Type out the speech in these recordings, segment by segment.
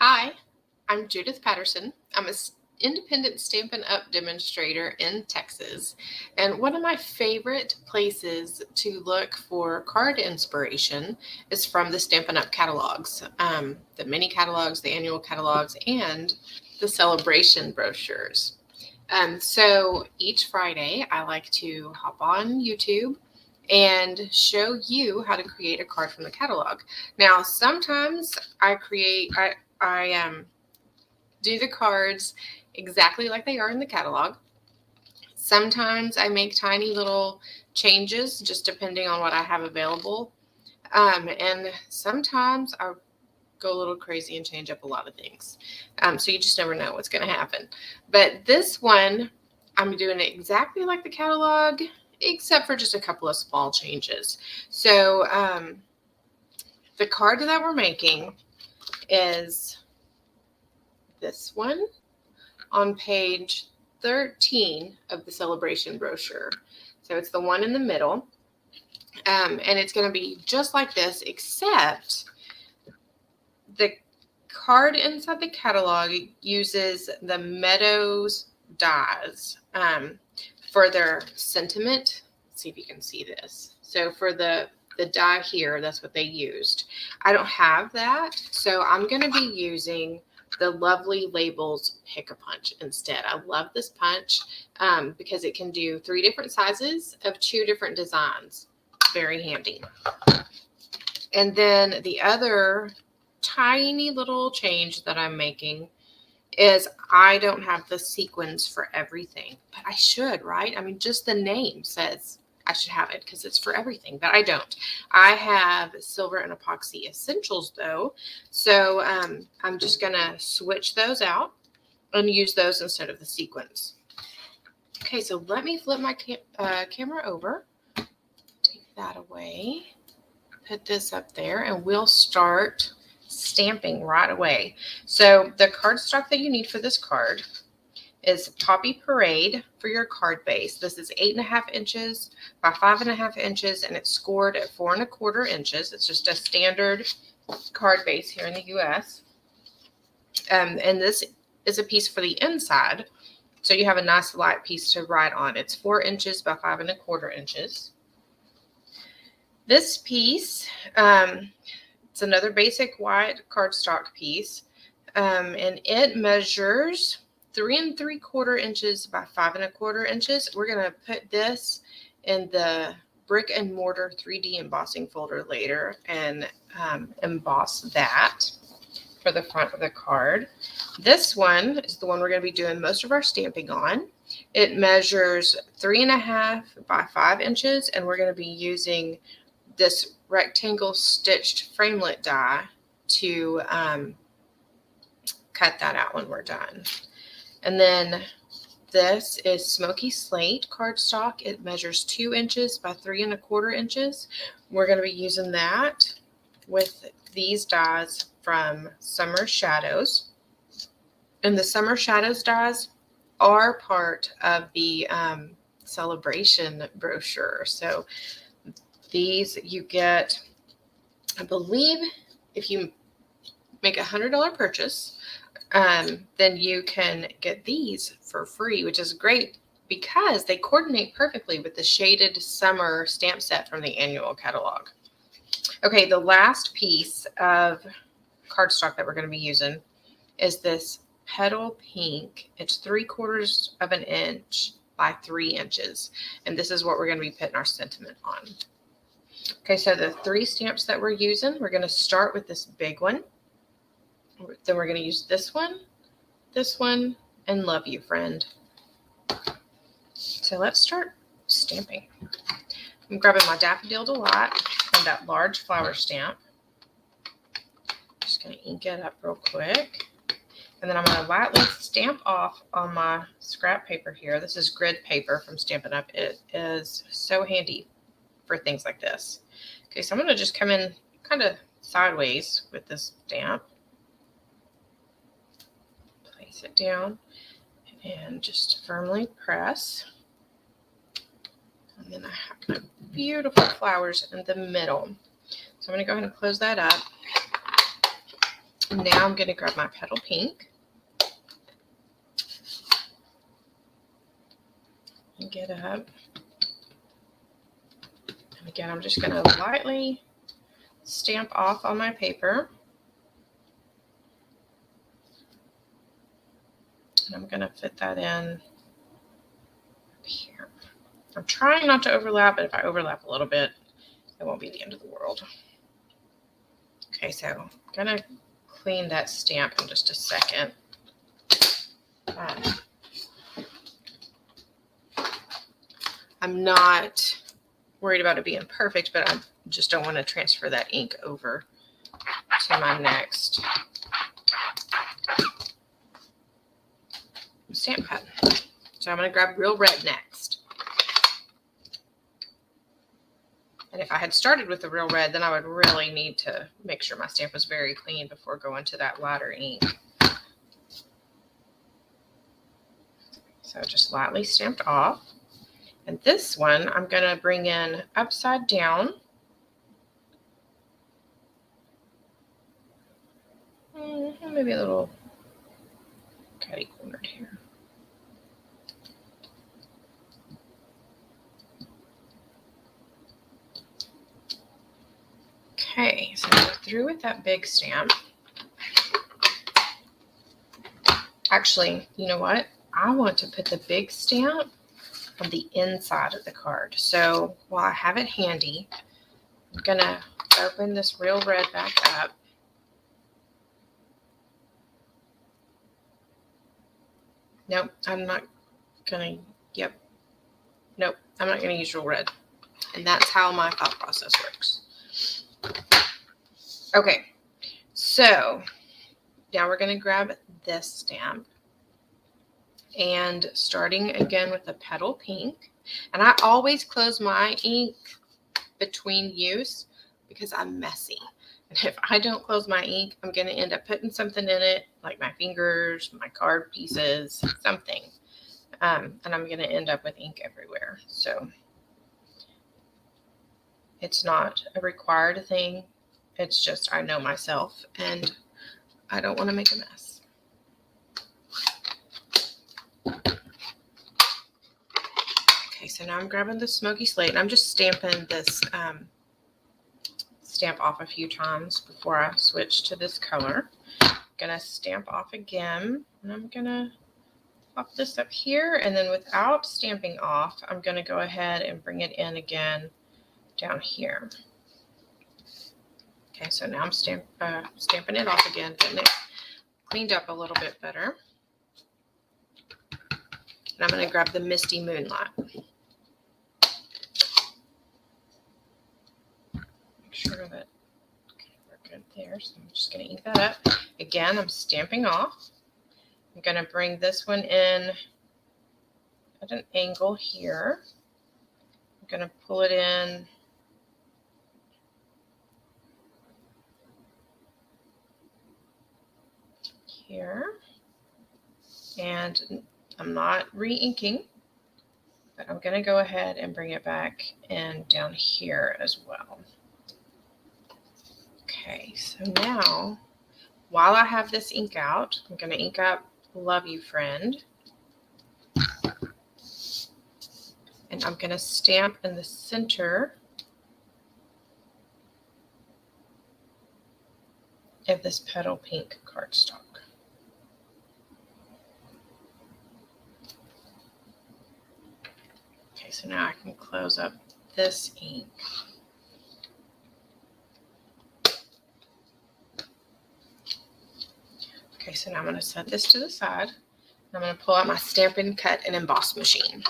Hi, I'm Judith Patterson. I'm an independent Stampin' Up! Demonstrator in Texas. And one of my favorite places to look for card inspiration is from the Stampin' Up! Catalogs, the mini catalogs, the annual catalogs, and the Sale-a-bration brochures. So each Friday, I like to hop on YouTube and show you how to create a card from the catalog. Now, sometimes I do the cards exactly like they are in the catalog. Sometimes I make tiny little changes just depending on what I have available. And sometimes I go a little crazy and change up a lot of things. So you just never know what's going to happen. But this one, I'm doing it exactly like the catalog, except for just a couple of small changes. So the card that we're making is this one on page 13 of the Sale-a-bration Brochure. So it's the one in the middle. And it's going to be just like this, except the card inside the catalog uses the Meadows dies for their sentiment. Let's see if you can see this. So for the die here, that's what they used. I don't have that, so I'm going to be using the Lovely Labels Pick-a-Punch instead. I love this punch because it can do 3 different sizes of 2 different designs. Very handy. And then the other tiny little change that I'm making is I don't have the sequins for everything, but I should, right? I mean, just the name says I should have it because it's for everything, but I don't. I have silver and epoxy essentials though, so I'm just gonna switch those out and use those instead of the sequins. Okay, so let me flip my camera over, take that away, put this up there, and we'll start stamping right away. So the cardstock that you need for this card is Poppy Parade for your card base. This is 8.5 inches by 5.5 inches, and it's scored at 4.25 inches. It's just a standard card base here in the U.S. And this is a piece for the inside, so you have a nice light piece to write on. It's 4 inches by 5.25 inches. This piece, it's another basic white cardstock piece, and it measures 3.75 inches by 5.25 inches. We're going to put this in the brick and mortar 3D embossing folder later and emboss that for the front of the card. This one is the one we're going to be doing most of our stamping on. It measures 3.5 by 5 inches, and we're going to be using this rectangle stitched framelit die to cut that out when we're done. And then this is Smoky Slate cardstock. It measures 2 inches by 3.25 inches. We're going to be using that with these dies from Summer Shadows. And the Summer Shadows dies are part of the Sale-a-bration brochure. So these you get, I believe, if you make a $100 purchase, then you can get these for free, which is great because they coordinate perfectly with the shaded summer stamp set from the annual catalog. Okay, the last piece of cardstock that we're going to be using is this Petal Pink. It's 3/4 inch by 3 inches, and this is what we're going to be putting our sentiment on. Okay, so the 3 stamps that we're using, we're going to start with this big one. Then we're going to use this one, and Love You, Friend. So let's start stamping. I'm grabbing my Daffodil Delight and that large flower stamp. Just going to ink it up real quick. And then I'm going to lightly stamp off on my scrap paper here. This is grid paper from Stampin' Up. It is so handy for things like this. Okay, so I'm going to just come in kind of sideways with this stamp. Place it down and just firmly press. And then I have my beautiful flowers in the middle. So I'm going to go ahead and close that up. Now I'm going to grab my petal pink and get up. And again, I'm just going to lightly stamp off on my paper. And I'm going to fit that in here. I'm trying not to overlap, but if I overlap a little bit, it won't be the end of the world. Okay, so I'm going to clean that stamp in just a second. I'm not worried about it being perfect, but I just don't want to transfer that ink over to my next stamp pad. So I'm going to grab Real Red next. And if I had started with the Real Red, then I would really need to make sure my stamp was very clean before going to that lighter ink. So just lightly stamped off. And this one, I'm going to bring in upside down. Maybe a little catty cornered here. Okay, so we're through with that big stamp. Actually, you know what? I want to put the big stamp on the inside of the card. So while I have it handy, I'm going to open this Real Red back up. Nope, I'm not going to, nope, I'm not going to use Real Red. And that's how my thought process works. Okay, so now we're going to grab this stamp. And starting again with the petal pink. And I always close my ink between use because I'm messy. And if I don't close my ink, I'm going to end up putting something in it, like my fingers, my card pieces, something. And I'm going to end up with ink everywhere. So it's not a required thing. It's just I know myself and I don't want to make a mess. Okay, so now I'm grabbing the smoky slate and I'm just stamping this stamp off a few times before I switch to this color. I'm going to stamp off again and I'm going to pop this up here, and then without stamping off, I'm going to go ahead and bring it in again down here. Okay, so now I'm stamping it off again, getting it cleaned up a little bit better. And I'm going to grab the Misty Moonlight. Make sure that we're good there. So I'm just going to ink that up. Again, I'm stamping off. I'm going to bring this one in at an angle here. I'm going to pull it in here. And I'm not re-inking, but I'm going to go ahead and bring it back in down here as well. Okay, so now, while I have this ink out, I'm going to ink up Love You Friend. And I'm going to stamp in the center of this petal pink cardstock. Okay, so now I can close up this ink. Okay, so now I'm going to set this to the side. I'm going to pull out my Stampin' Cut and Emboss machine.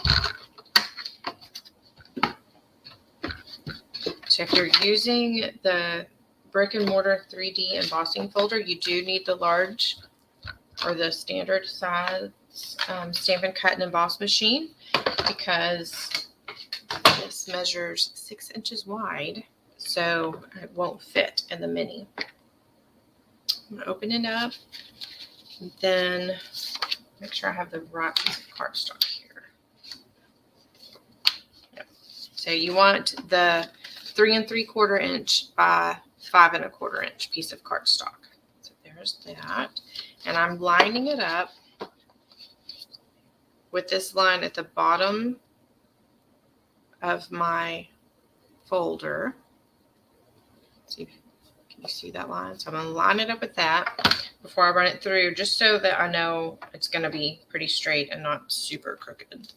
So if you're using the brick and mortar 3D embossing folder, you do need the large or the standard size Stampin' Cut and Emboss machine, because this measures 6 inches wide, so it won't fit in the mini. I'm going to open it up and then make sure I have the right piece of cardstock here. Yep. So you want the 3 3/4 inch by 5 1/4 inch piece of cardstock. So there There's that. And I'm lining it up with this line at the bottom of my folder. See, can you see that line? So I'm going to line it up with that before I run it through, just so that I know it's going to be pretty straight and not super crooked.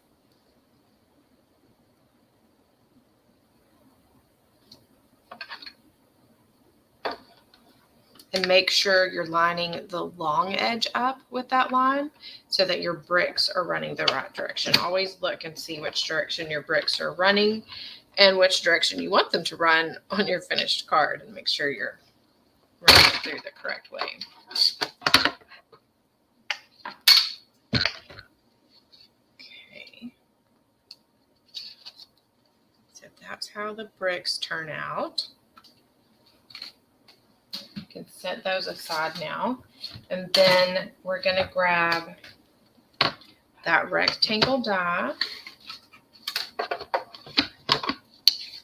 And make sure you're lining the long edge up with that line so that your bricks are running the right direction. Always look and see which direction your bricks are running and which direction you want them to run on your finished card, and make sure you're running it through the correct way. Okay. So that's how the bricks turn out. You can set those aside now. And then we're going to grab that rectangle die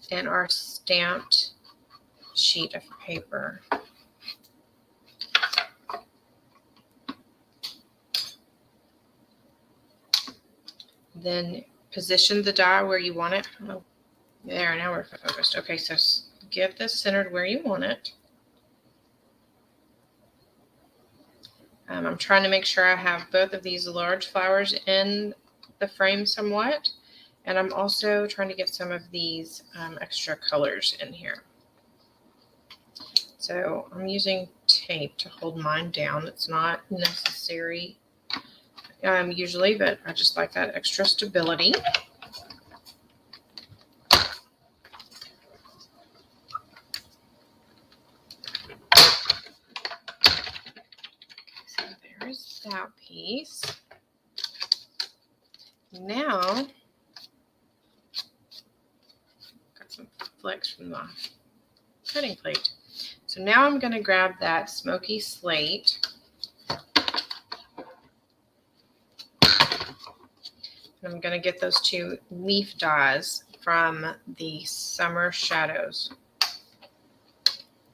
and our stamped sheet of paper. Then position the die where you want it. Oh, there, now we're focused. Okay, so get this centered where you want it. I'm trying to make sure I have both of these large flowers in the frame somewhat. And I'm also trying to get some of these extra colors in here. So I'm using tape to hold mine down. It's not necessary usually, but I just like that extra stability. So there's that piece. Now, got some flecks from the cutting plate. So now I'm going to grab that smoky slate. And I'm going to get those two leaf dies from the Summer Shadows.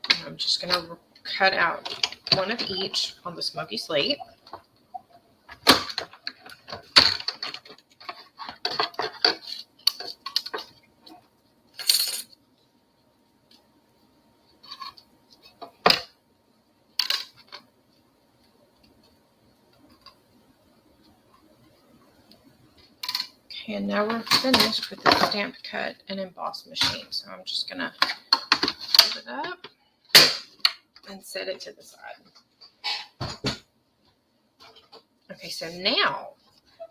And I'm just going to cut out one of each on the smoky slate. Okay, and now we're finished with the stamp cut and emboss machine. So I'm just going to hold it up and set it to the side. Okay, so now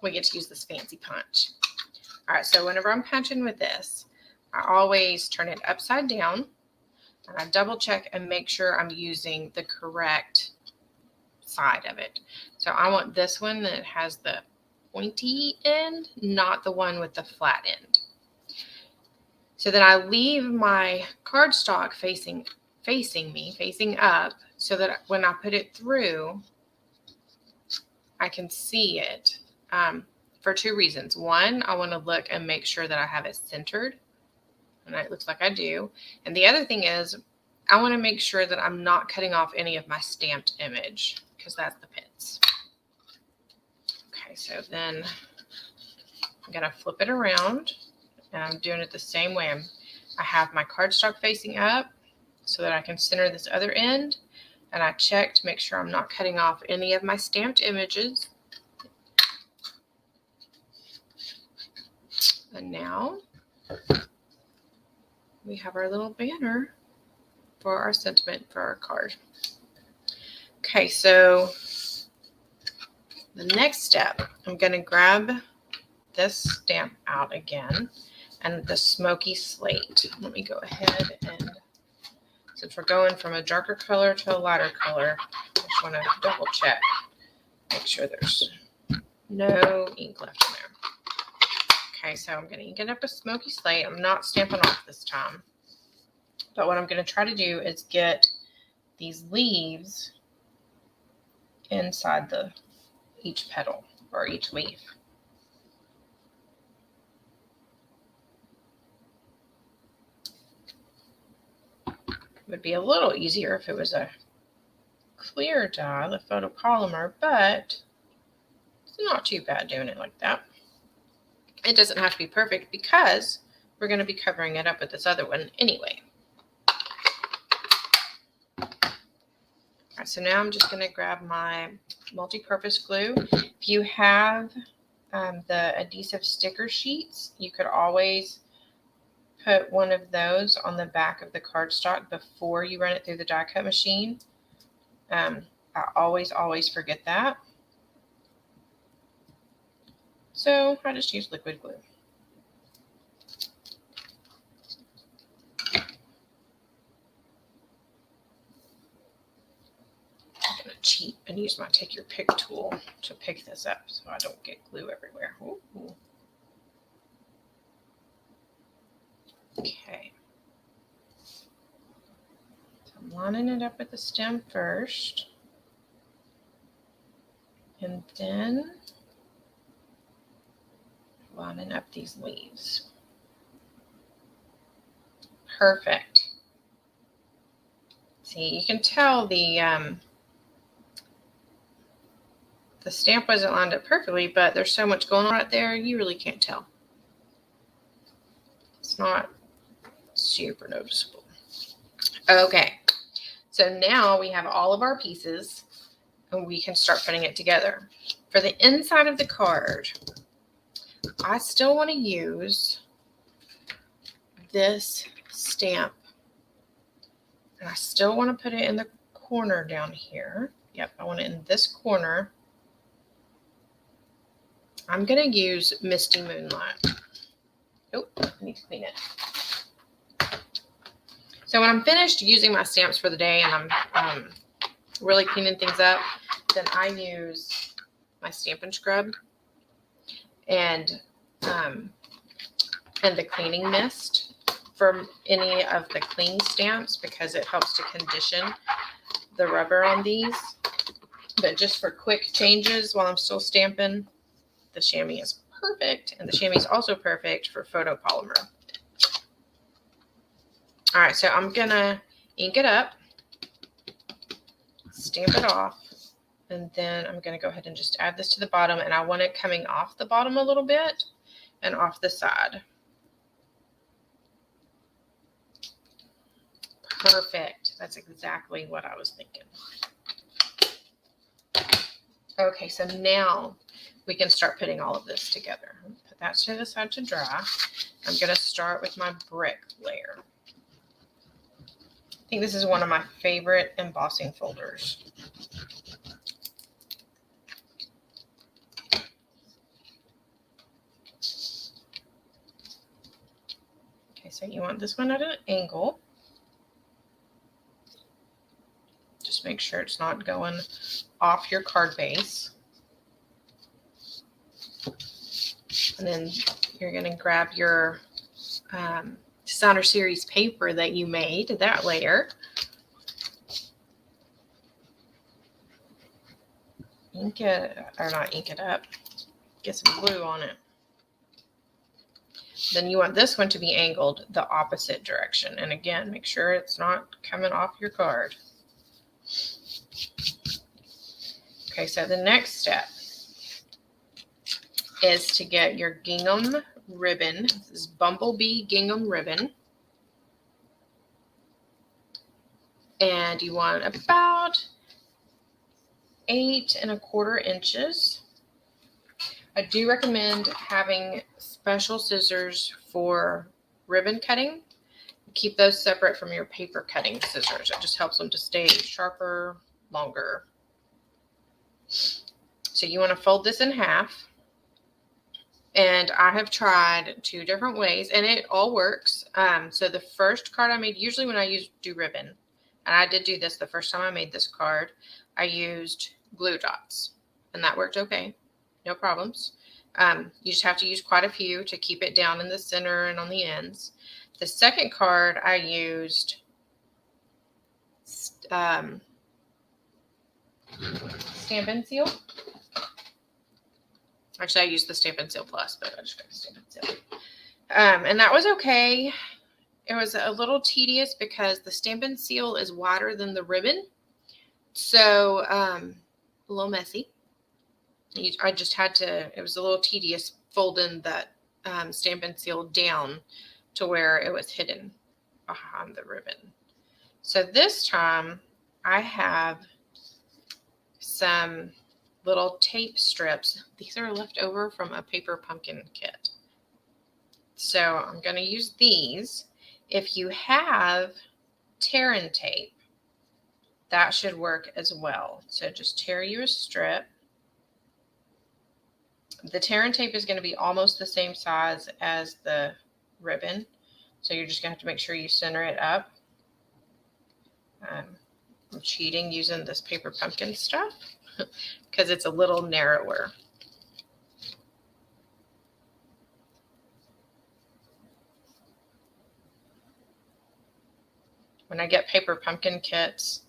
we get to use this fancy punch. All right, so whenever I'm punching with this, I always turn it upside down, and I double check and make sure I'm using the correct side of it. So I want this one that has the pointy end, not the one with the flat end. So then I leave my cardstock facing up, so that when I put it through, I can see it for two reasons. One, I want to look and make sure that I have it centered, and it looks like I do. And the other thing is, I want to make sure that I'm not cutting off any of my stamped image, because that's the pits. Okay, so then I'm going to flip it around, and I'm doing it the same way. I have my cardstock facing up so that I can center this other end, and I check to make sure I'm not cutting off any of my stamped images. And now we have our little banner for our sentiment for our card. Okay, so the next step, I'm going to grab this stamp out again and the smoky slate. Let me go ahead and, since we're going from a darker color to a lighter color, I just want to double check, make sure there's no ink left in there. Okay, so I'm going to ink it up a smoky slate. I'm not stamping off this time. But what I'm going to try to do is get these leaves inside each petal or each leaf. It would be a little easier if it was a clear dye, the photopolymer, but it's not too bad doing it like that. It doesn't have to be perfect because we're going to be covering it up with this other one anyway. All right, so now I'm just going to grab my multi-purpose glue. If you have the adhesive sticker sheets, you could always put one of those on the back of the cardstock before you run it through the die cut machine. I always forget that. So I just use liquid glue. I'm going to cheat and use my take your pick tool to pick this up so I don't get glue everywhere. Ooh. Okay. So I'm lining it up with the stem first. And then lining up these leaves. Perfect. See, you can tell the stamp wasn't lined up perfectly, but there's so much going on right there, you really can't tell. It's not super noticeable. Okay, so now we have all of our pieces and we can start putting it together. For the inside of the card, I still want to use this stamp. And I still want to put it in the corner down here. Yep, I want it in this corner. I'm going to use Misty Moonlight. Oh, I need to clean it. So when I'm finished using my stamps for the day and I'm really cleaning things up, then I use my Stampin' Scrub and the cleaning mist for any of the clean stamps because it helps to condition the rubber on these. But just for quick changes while I'm still stamping, the chamois is perfect, and the chamois is also perfect for photopolymer. All right, so I'm gonna ink it up, stamp it off, and then I'm gonna go ahead and just add this to the bottom, and I want it coming off the bottom a little bit and off the side. Perfect. That's exactly what I was thinking. Okay, so now we can start putting all of this together. Put that to the side to dry. I'm going to start with my brick layer. I think this is one of my favorite embossing folders. Okay, so you want this one at an angle. Just make sure it's not going off your card base. And then you're going to grab your Designer Series paper that you made, that layer. Ink it, or not ink it up. Get some glue on it. Then you want this one to be angled the opposite direction. And again, make sure it's not coming off your card. Okay, so the next step is to get your gingham ribbon. This is Bumblebee gingham ribbon. And you want about 8 1/4 inches. I do recommend having special scissors for ribbon cutting. Keep those separate from your paper cutting scissors. It just helps them to stay sharper longer. So you want to fold this in half. And I have tried 2 different ways, and it all works. So the first card I made, usually when I do ribbon, and I did do this the first time I made this card, I used glue dots, and that worked okay. No problems. You just have to use quite a few to keep it down in the center and on the ends. The second card I used Stampin' Seal. Actually, I used the Stampin' Seal Plus, but I just got the Stampin' Seal. And that was okay. It was a little tedious because the Stampin' Seal is wider than the ribbon. So a little messy. I just had to, it was a little tedious folding that Stampin' Seal down to where it was hidden behind the ribbon. So this time I have some little tape strips. These are left over from a paper pumpkin kit. So I'm going to use these. If you have tear and tape, that should work as well. So just tear you a strip. The tear and tape is going to be almost the same size as the ribbon. So you're just going to have to make sure you center it up. I'm cheating using this paper pumpkin stuff because it's a little narrower. When I get paper pumpkin kits,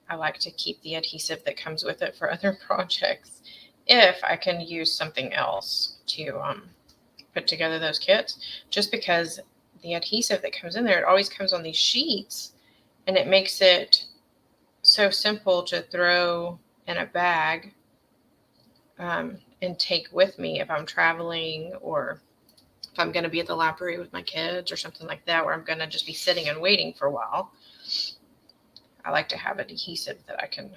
I like to keep the adhesive that comes with it for other projects if I can use something else to put together those kits, just because the adhesive that comes in there, it always comes on these sheets, and it makes it so simple to throw in a bag and take with me if I'm traveling, or if I'm going to be at the library with my kids or something like that, where I'm going to just be sitting and waiting for a while. I like to have adhesive that I can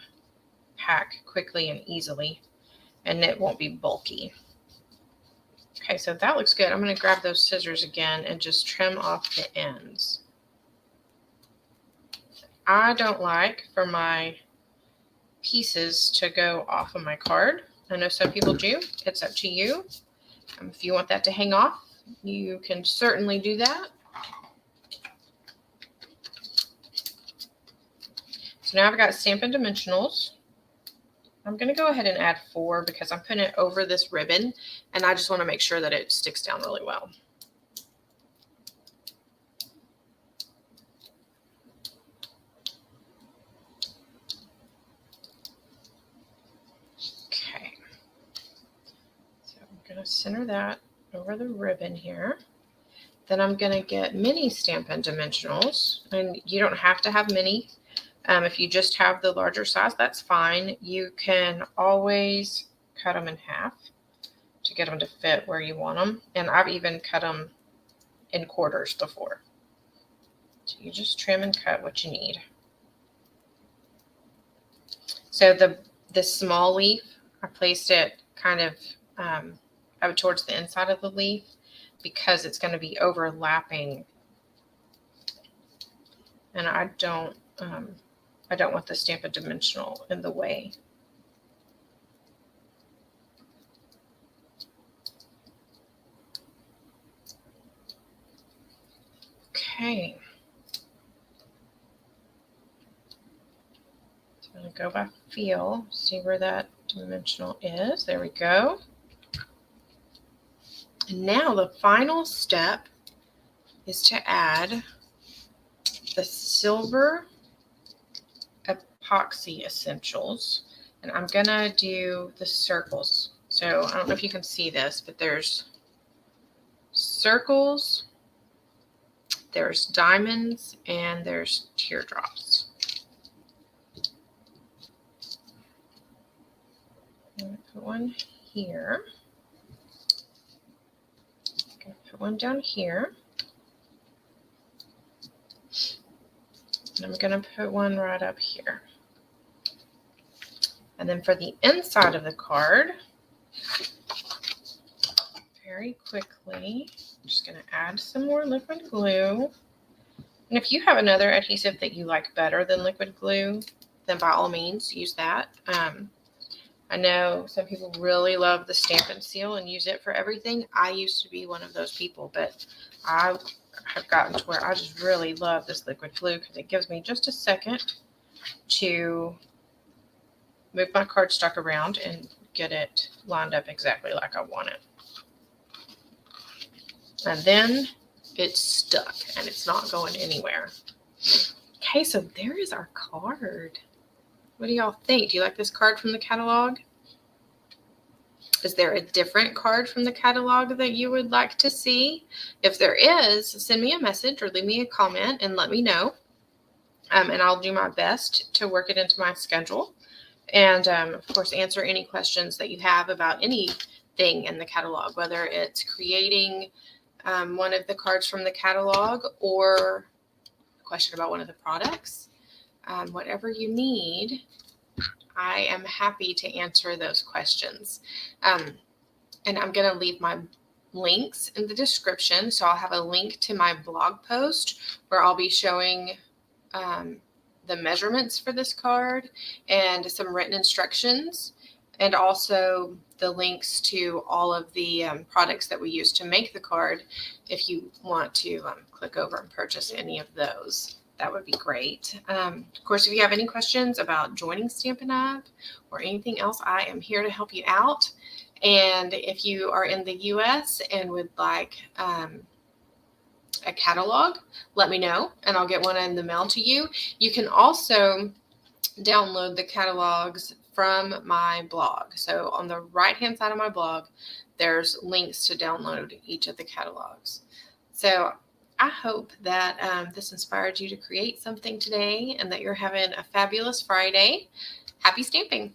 pack quickly and easily, and it won't be bulky. Okay, so that looks good. I'm going to grab those scissors again and just trim off the ends. I don't like for my pieces to go off of my card. I know some people do. It's up to you. If you want that to hang off, you can certainly do that. So now I've got Stampin' Dimensionals. I'm going to go ahead and add 4 because I'm putting it over this ribbon, and I just want to make sure that it sticks down really well. Okay. So I'm going to center that over the ribbon here. Then I'm going to get mini Stampin' Dimensionals, and you don't have to have many. If you just have the larger size, that's fine. You can always cut them in half to get them to fit where you want them. And I've even cut them in quarters before. So you just trim and cut what you need. So the small leaf, I placed it kind of out towards the inside of the leaf because it's going to be overlapping. And I don't want the Stampin' Dimensional in the way. Okay. So I'm going to go by feel, see where that dimensional is. There we go. And now the final step is to add the silver epoxy essentials, and I'm gonna do the circles. So I don't know if you can see this, but there's circles, there's diamonds, and there's teardrops. I'm gonna put one here. I'm gonna put one down here. And I'm going to put one right up here. And then for the inside of the card, very quickly, I'm just going to add some more liquid glue. And if you have another adhesive that you like better than liquid glue, then by all means use that. I know some people really love the Stampin' Seal and use it for everything. I used to be one of those people, but I have gotten to where I just really love this liquid glue because it gives me just a second to move my cardstock around and get it lined up exactly like I want it. And then it's stuck and it's not going anywhere. Okay, so there is our card. What do y'all think? Do you like this card from the catalog? Is there a different card from the catalog that you would like to see? If there is, send me a message or leave me a comment and let me know. and I'll do my best to work it into my schedule. And of course, answer any questions that you have about anything in the catalog, whether it's creating one of the cards from the catalog or a question about one of the products. Whatever you need, I am happy to answer those questions. And I'm going to leave my links in the description. So I'll have a link to my blog post where I'll be showing the measurements for this card and some written instructions, and also the links to all of the products that we use to make the card. If you want to click over and purchase any of those, that would be great. Of course, if you have any questions about joining Stampin' Up! Or anything else, I am here to help you out. And if you are in the US and would like a catalog, let me know and I'll get one in the mail to you. You can also download the catalogs from my blog. So on the right-hand side of my blog, there's links to download each of the catalogs. So I hope that this inspired you to create something today and that you're having a fabulous Friday. Happy stamping!